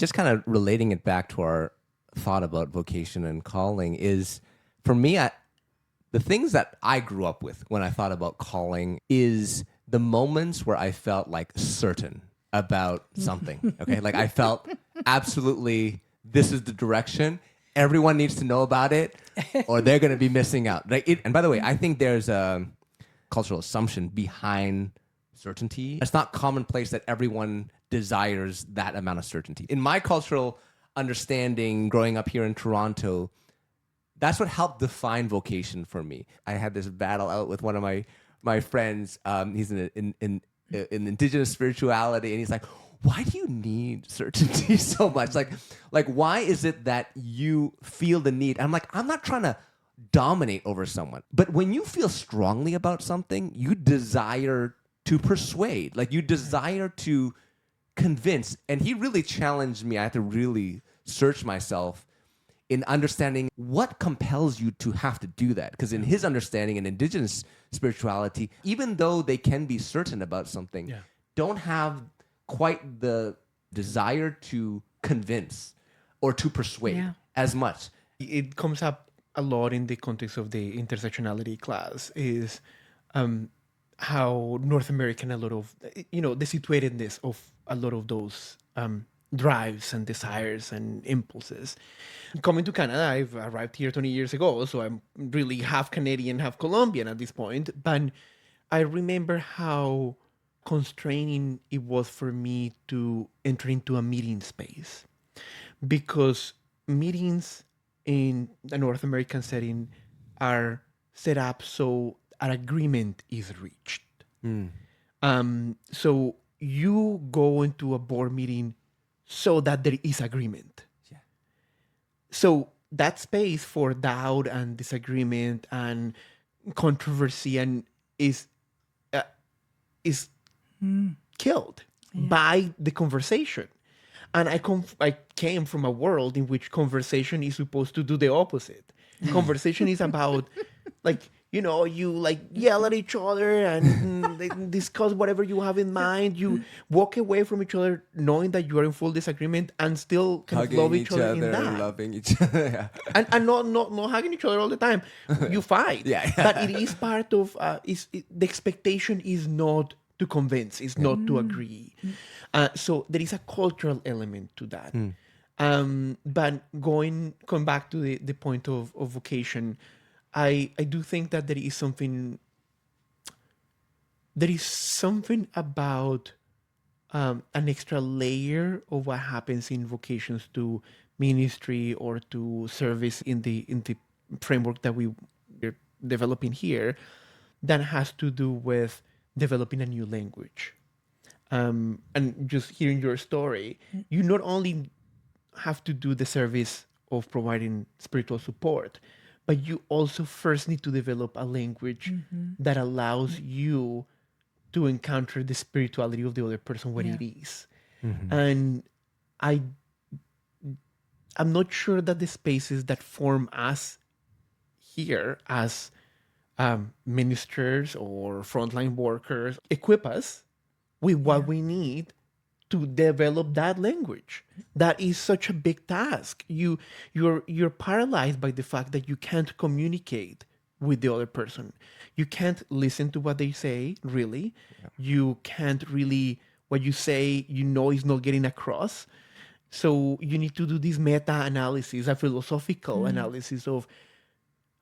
Just kind of relating it back to our thought about vocation and calling is, for me, the things that I grew up with when I thought about calling is the moments where I felt like certain about something. Okay, like I felt absolutely this is the direction. Everyone needs to know about it, or they're going to be missing out. And by the way, I think there's a cultural assumption behind certainty. It's not commonplace that everyone desires that amount of certainty. In my cultural understanding, growing up here in Toronto, that's what helped define vocation for me. I had this battle out with one of my friends. He's in Indigenous spirituality, and he's like, "Why do you need certainty so much? Like, why is it that you feel the need?" And I'm like, I'm not trying to dominate over someone, but when you feel strongly about something, you desire to persuade, like you desire to convince. And he really challenged me. I had to really search myself in understanding what compels you to have to do that. Because in his understanding in Indigenous spirituality, even though they can be certain about something, don't have quite the desire to convince or to persuade as much. It comes up a lot in the context of the intersectionality class is how North American, a lot of, the situatedness of a lot of those drives and desires and impulses. Coming to Canada, I've arrived here 20 years ago, so I'm really half Canadian, half Colombian at this point. But I remember how constraining it was for me to enter into a meeting space, because meetings in the North American setting are set up so an agreement is reached. So you go into a board meeting so that there is agreement. Yeah. So that space for doubt and disagreement and controversy and is killed by the conversation. And I came from a world in which conversation is supposed to do the opposite. Conversation is about you yell at each other and they discuss whatever you have in mind. You walk away from each other knowing that you are in full disagreement and still kind of love each other in that. Loving each other, and not hugging each other all the time. You fight. But it is part of the expectation is not to convince, is not to agree. So there is a cultural element to that. But going back to the point of vocation, I do think that there is something about an extra layer of what happens in vocations to ministry or to service in the framework that we're developing here, that has to do with developing a new language. And just hearing your story, you not only have to do the service of providing spiritual support, but you also first need to develop a language that allows you to encounter the spirituality of the other person where it is. And I'm not sure that the spaces that form us here as ministers or frontline workers equip us with what we need to develop that language. That is such a big task. You're paralyzed by the fact that you can't communicate with the other person. You can't listen to what they say, really. You can't really, what you say, is not getting across. So you need to do this meta-analysis, a philosophical analysis of,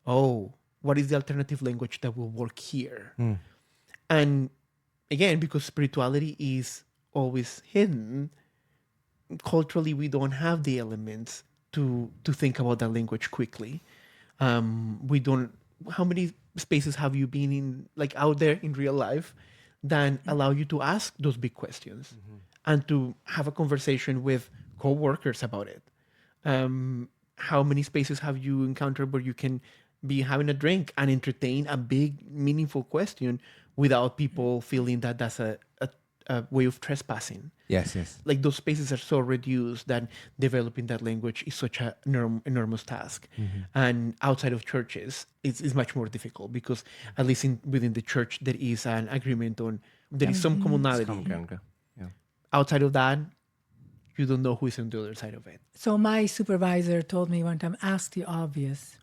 what is the alternative language that will work here? And again, because spirituality is always hidden, culturally we don't have the elements to think about that language quickly. We don't. How many spaces have you been in, like out there in real life, that allow you to ask those big questions and to have a conversation with co-workers about it? How many spaces have you encountered where you can be having a drink and entertain a big, meaningful question without people feeling that that's a way of trespassing? Yes. Like those spaces are so reduced that developing that language is such an enormous task. And outside of churches, it's much more difficult because at least within the church, there is an agreement on, there is some commonality. Outside of that, you don't know who's on the other side of it. So my supervisor told me one time, ask the obvious.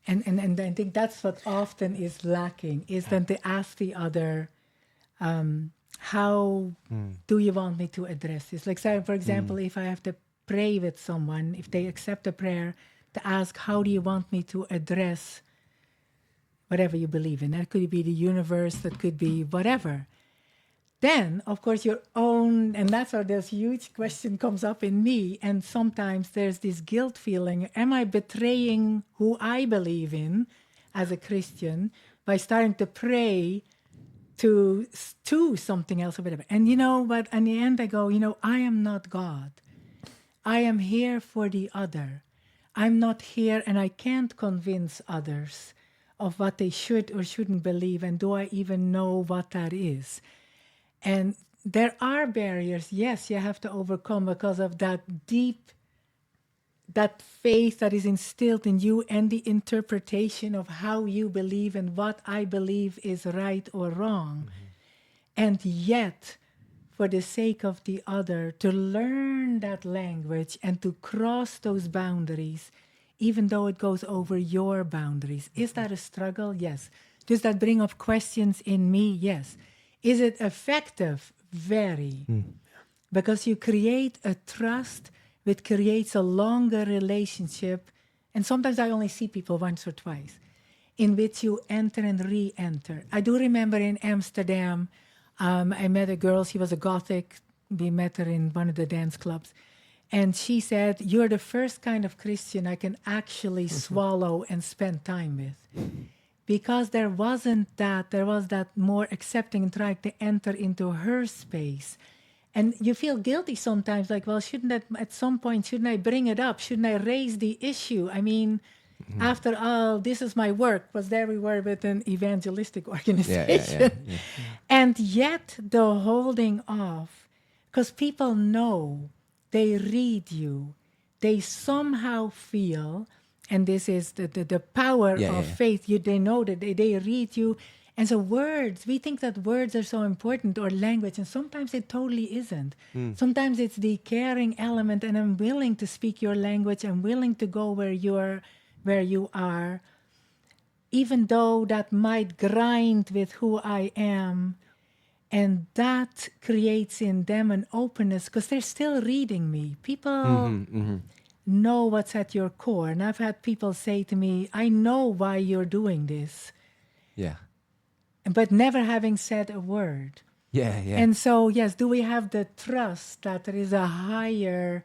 And I think that's what often is lacking, is that they ask the other, how do you want me to address this? Like, say, for example, if I have to pray with someone, if they accept a prayer, to ask, how do you want me to address whatever you believe in? That could be the universe, that could be whatever. Then, of course, your own, and that's where this huge question comes up in me. And sometimes there's this guilt feeling. Am I betraying who I believe in as a Christian by starting to pray to something else or whatever? And you know what? In the end, I go, I am not God. I am here for the other. I'm not here, and I can't convince others of what they should or shouldn't believe. And do I even know what that is? And there are barriers, yes, you have to overcome because of that faith that is instilled in you and the interpretation of how you believe and what I believe is right or wrong. And yet, for the sake of the other, to learn that language and to cross those boundaries, even though it goes over your boundaries. Is that a struggle? Yes. Does that bring up questions in me? Yes. Is it effective? Very. Because you create a trust which creates a longer relationship. And sometimes I only see people once or twice, in which you enter and re-enter. I do remember in Amsterdam, I met a girl, she was a Gothic. We met her in one of the dance clubs. And she said, you're the first kind of Christian I can actually swallow and spend time with. Because there was that more accepting and trying to enter into her space. And you feel guilty sometimes, like, well, at some point, shouldn't I bring it up? Shouldn't I raise the issue? I mean, after all, this is my work. Was there we were with an evangelistic organization. Yeah. And yet the holding off, because people know, they read you, they somehow feel, and this is the power of faith. They know that they read you. And so words, we think that words are so important, or language, and sometimes it totally isn't. Sometimes it's the caring element, and I'm willing to speak your language. I'm willing to go where you are, even though that might grind with who I am. And that creates in them an openness, because they're still reading me. People know what's at your core. And I've had people say to me, I know why you're doing this. Yeah. But never having said a word. Yeah. And so, yes, do we have the trust that there is a higher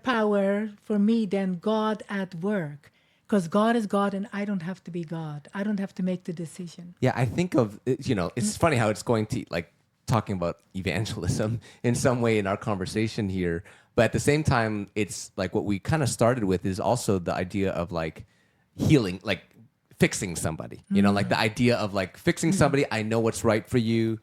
power for me than God at work? Because God is God and I don't have to be God. I don't have to make the decision. Yeah, I think of, it's funny how it's going to, like, talking about evangelism in some way in our conversation here. But at the same time, it's like what we kind of started with is also the idea of, like, healing, like fixing somebody. Like the idea of, like, fixing somebody, I know what's right for you,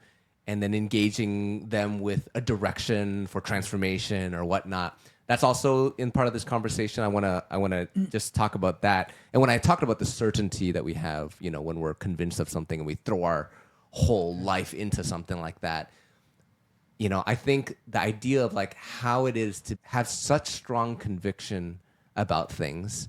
and then engaging them with a direction for transformation or whatnot. That's also in part of this conversation. I wanna just talk about that. And when I talked about the certainty that we have, when we're convinced of something and we throw our whole life into something like that, I think the idea of, like, how it is to have such strong conviction about things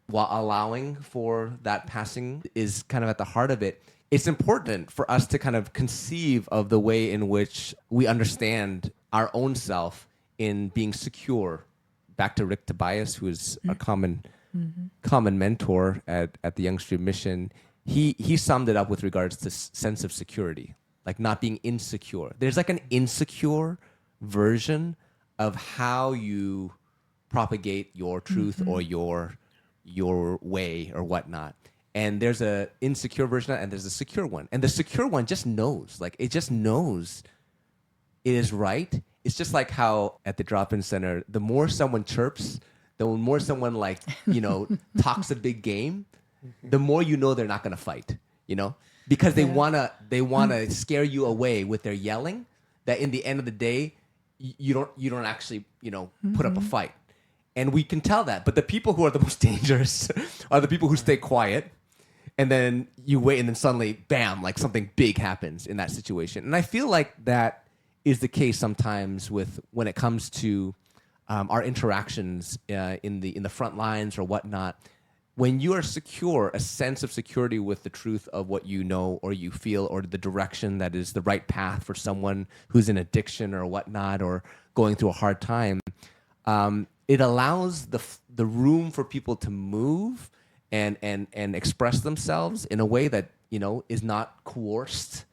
while allowing for that passing is kind of at the heart of it. It's important for us to kind of conceive of the way in which we understand our own self in being secure. Back to Rick Tobias, who is a common mentor at the Young Street Mission, he summed it up with regards to sense of security, like not being insecure. There's like an insecure version of how you propagate your truth or your way or whatnot. And there's a insecure version and there's a secure one. And the secure one just knows, like it just knows it is right. It's just like how at the drop-in center, the more someone chirps, the more someone talks a big game, the more they're not going to fight, because they wanna scare you away with their yelling. That in the end of the day, you don't actually put up a fight, and we can tell that. But the people who are the most dangerous are the people who stay quiet, and then you wait, and then suddenly, bam, like something big happens in that situation. And I feel like that is the case sometimes with when it comes to our interactions in the front lines or whatnot. When you are secure, a sense of security with the truth of what you know or you feel or the direction that is the right path for someone who's in addiction or whatnot or going through a hard time, it allows the room for people to move and express themselves in a way that, you know, is not coerced,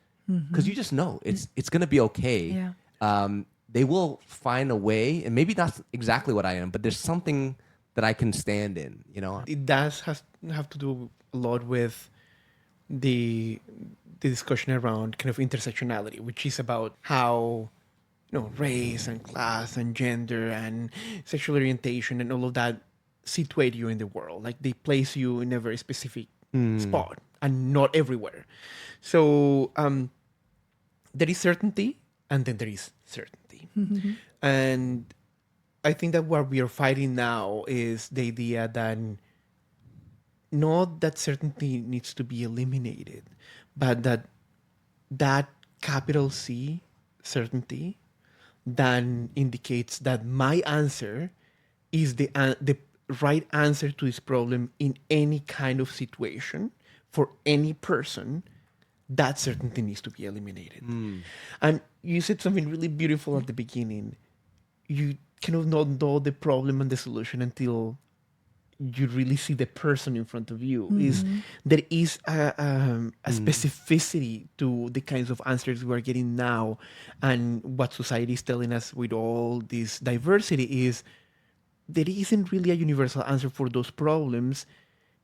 because you just know it's going to be okay. Yeah. They will find a way, and maybe that's exactly what I am, but there's something that I can stand in, you know. It does have to do a lot with the discussion around kind of intersectionality, which is about how, you know, race and class and gender and sexual orientation and all of that situate you in the world. Like they place you in a very specific spot and not everywhere. So there is certainty, and then there is certainty. And I think that what we are fighting now is the idea that not that certainty needs to be eliminated, but that capital C certainty then indicates that my answer is the right answer to this problem in any kind of situation for any person. That certainty needs to be eliminated. And you said something really beautiful at the beginning. You kind of not know the problem and the solution until you really see the person in front of you. Is there is a specificity to the kinds of answers we are getting now, and what society is telling us with all this diversity is there isn't really a universal answer for those problems.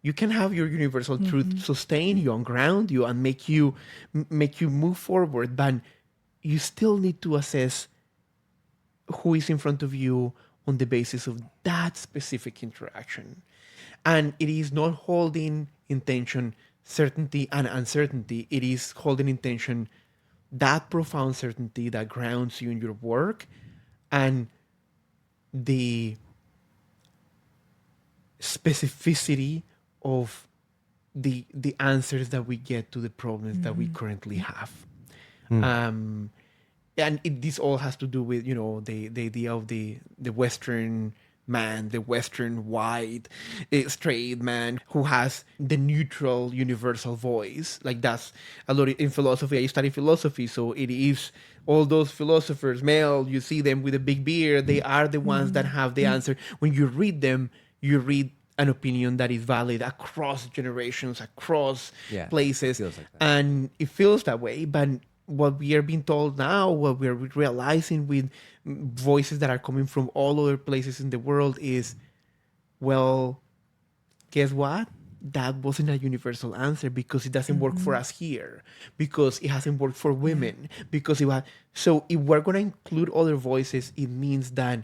You can have your universal truth sustain you and ground you and make you move forward, but you still need to assess who is in front of you on the basis of that specific interaction. And it is not holding in tension certainty and uncertainty. It is holding in tension that profound certainty that grounds you in your work and the specificity of the answers that we get to the problems that we currently have. And this all has to do with, you know, the idea of the Western man, the Western white straight man who has the neutral universal voice. Like that's a lot in philosophy. I study philosophy, so it is all those philosophers, male, you see them with a big beard, they are the ones that have the answer. When you read them, you read an opinion that is valid across generations, across places, Feels like that. and it feels that way. But what we are being told now, what we're realizing with voices that are coming from all other places in the world is, well, guess what? That wasn't a universal answer because it doesn't work for us here, because it hasn't worked for women, because it was. So if we're going to include other voices, it means that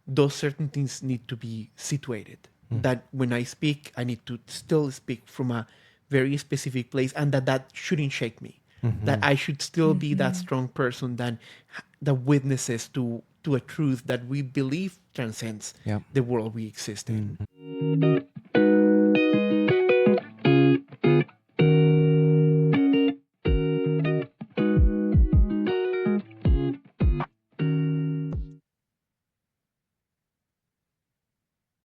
those certain things need to be situated. That when I speak, I need to still speak from a very specific place, and that shouldn't shake me. That I should still be that strong person that witnesses to a truth that we believe transcends the world we exist in.